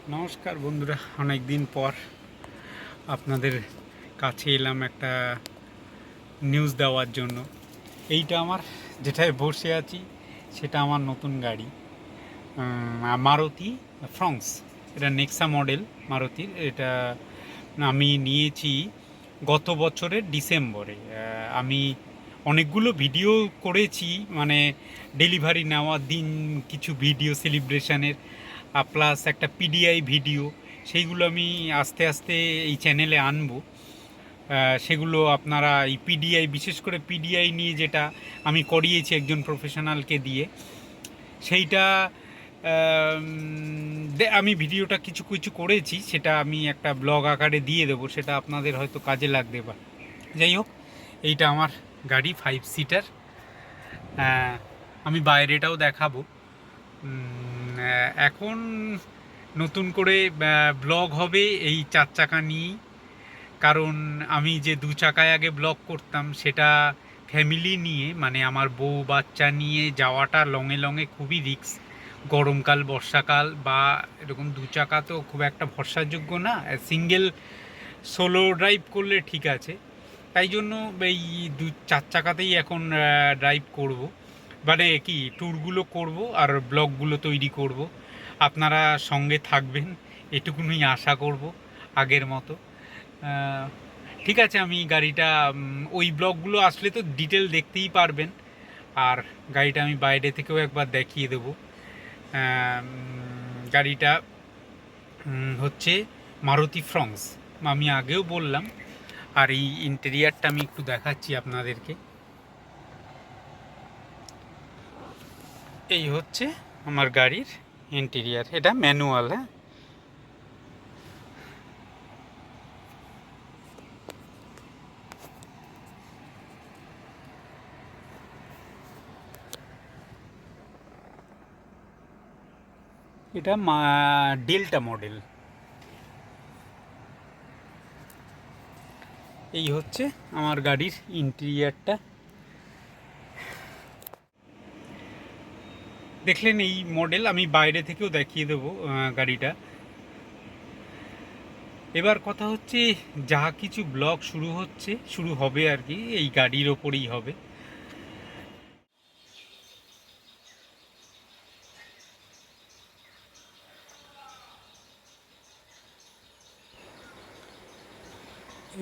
নমস্কার বন্ধুরা, অনেক দিন পর আপনাদের কাছে এলাম একটা নিউজ দেওয়ার জন্য। এইটা আমার যেটায় বসে আছি সেটা আমার নতুন গাড়ি, মারুতি ফ্রংস। এটা নেক্সা মডেল মারুতির। এটা আমি নিয়েছি গত বছরের ডিসেম্বরে। আমি অনেকগুলো ভিডিও করেছি, মানে ডেলিভারি নেওয়ার দিন কিছু ভিডিও সেলিব্রেশনের, প্লাস একটা পিডিআই ভিডিও। সেইগুলো আমি আস্তে আস্তে এই চ্যানেলে আনবো। সেগুলো আপনারা এই পিডিআই, বিশেষ করে পিডিআই নিয়ে যেটা আমি করিয়েছি একজন প্রফেশনালকে দিয়ে, সেইটা আমি ভিডিওটা কিছু কিছু করেছি, সেটা আমি একটা ব্লগ আকারে দিয়ে দেবো, সেটা আপনাদের হয়তো কাজে লাগতে পারে। যাই হোক, এইটা আমার গাড়ি 5 সিটার। আমি বাইরেটাও দেখাবো। এখন নতুন করে ব্লগ হবে এই 4 চাকা নিয়েই। কারণ আমি যে 2 চাকায় আগে ব্লগ করতাম সেটা ফ্যামিলি নিয়ে, মানে আমার বউ বাচ্চা নিয়ে যাওয়াটা লংয়ে লংয়ে খুবই রিস্ক। গরমকাল, বর্ষাকাল বা এরকম 2 চাকা তো খুব একটা ভরসাযোগ্য না। সিঙ্গেল সোলো ড্রাইভ করলে ঠিক আছে, তাই জন্য এই 4 চাকাতেই এখন ড্রাইভ করব, মানে কি ট্যুরগুলো করব আর ব্লগগুলো তৈরি করব। আপনারা সঙ্গে থাকবেন এটুকুনি আশা করব আগের মতো। ঠিক আছে, আমি গাড়িটা ওই ব্লগগুলো আসলে তো ডিটেল দেখতেই পারবেন। আর গাড়িটা আমি বাইরে থেকেও একবার দেখিয়ে দেবো। গাড়িটা হচ্ছে মারুতি ফ্রংস, আমি আগেও বললাম। আর এই ইন্টেরিয়ারটা আমি একটু দেখাচ্ছি আপনাদেরকে। এই হচ্ছে আমার গাড়ির ইন্টেরিয়ার, এটা ম্যানুয়াল। হ্যাঁ, এটা ডেল্টা মডেল। এই হচ্ছে আমার গাড়ির ইন্টেরিয়ারটা। দেখলেন এই মডেল, আমি বাইরে থেকেও দেখিয়ে দেবো গাড়িটা। এবার কথা হচ্ছে, যা কিছু ব্লগ শুরু হবে আর কি, এই গাড়ির ওপরেই হবে।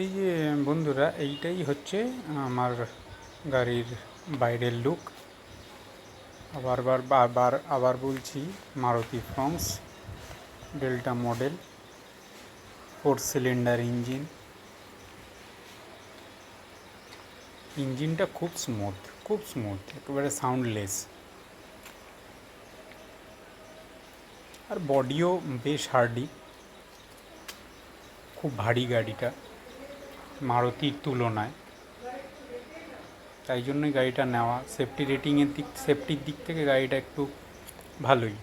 এই যে বন্ধুরা, এইটাই হচ্ছে আমার গাড়ির বাইরের লুক। আবার বলছি, Maruti Fronx delta model, 4 cylinder engine. ইঞ্জিনটা খুব স্মুথ, একেবারে সাউন্ডলেস। আর বডিও বেশ হার্ডি, খুব ভারী গাড়িটা মারুতির তুলনায়। তাই জন্যই গাড়িটা নেওয়া। সেফটির দিক থেকে গাড়িটা একটু ভালোই।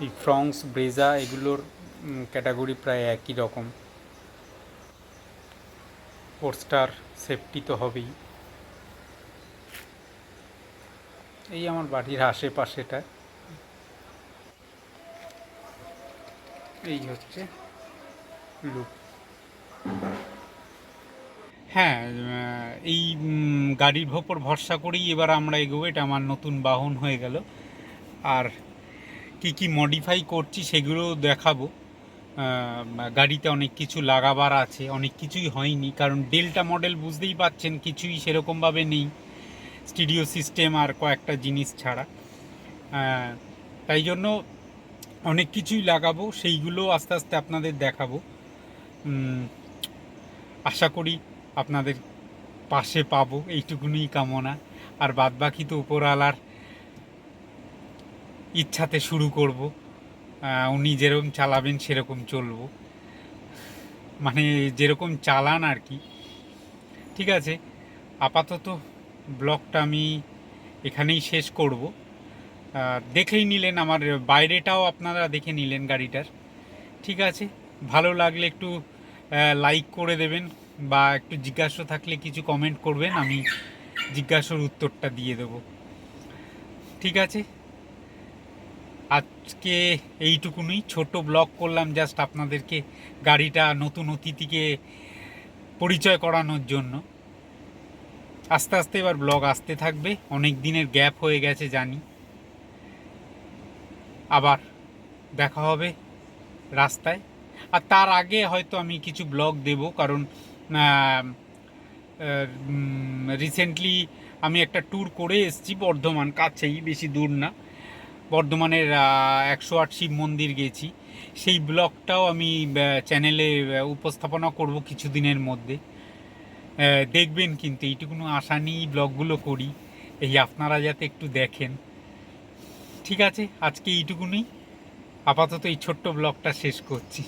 এই ফ্রংস, ব্রেজা এগুলোর ক্যাটাগরি প্রায় একই রকম। পোর্টস্টার, সেফটি তো হবেই। এই আমার বাড়ির আশেপাশেটা। এই হচ্ছে লুক। হ্যাঁ, এই গাড়ির ওপর ভরসা করেই এবার আমরা এগোবো। এটা আমার নতুন বাহন হয়ে গেল। আর কি কি মডিফাই করছি সেগুলো দেখাবো। গাড়িতে অনেক কিছু লাগাবার আছে, অনেক কিছুই হয়নি, কারণ ডেল্টা মডেল বুঝতেই পাচ্ছেন কিছুই সেরকমভাবে নেই, স্টিরিও সিস্টেম আর কয়েকটা জিনিস ছাড়া। তাই জন্য অনেক কিছুই লাগাবো, সেইগুলো আস্তে আস্তে আপনাদের দেখাবো। আশা করি আপনাদের পাশে পাবো, এইটুকুনি কামনা। আর বাদবাকি তো উপরওয়ালার ইচ্ছাতে শুরু করব। উনি যেরকম চালাবেন সেরকম চলবো, মানে যেরকম চালান আর কি। ঠিক আছে, আপাতত ব্লগটা আমি এখানেই শেষ করব। দেখেই নিলেন আমার বাইরেটাও, আপনারা দেখে নিলেন গাড়িটার। ঠিক আছে, ভালো লাগলে একটু লাইক করে দেবেন, বা একটু জিজ্ঞাসা থাকলে কিছু কমেন্ট করবেন, আমি জিজ্ঞাসার উত্তরটা দিয়ে দেবো। ঠিক আছে, আজকে এইটুকুনই ছোট ব্লগ করলাম, জাস্ট আপনাদেরকে গাড়িটা নতুন অতিথিকে পরিচয় করানোর জন্য। আস্তে আস্তে এবার ব্লগ আসতে থাকবে, অনেক দিনের গ্যাপ হয়ে গেছে জানি। আবার দেখা হবে রাস্তায়। আর তার আগে হয়তো আমি কিছু ব্লগ দেব, কারণ রিসেন্টলি আমি একটা ট্যুর করে এসেছি বর্ধমান, কাছেই, বেশি দূর না। বর্ধমানের 108 শিব মন্দির গেছি, সেই ব্লগটাও আমি চ্যানেলে উপস্থাপনা করব কিছুদিনের মধ্যে। দেখবেন, কিন্তু এইটুকুনো আশা নিয়েই ব্লগগুলো করি, এই আপনারা যাতে একটু দেখেন। ঠিক আছে, আজকে এইটুকুনই, আপাতত এই ছোট্ট ব্লগটা শেষ করছি।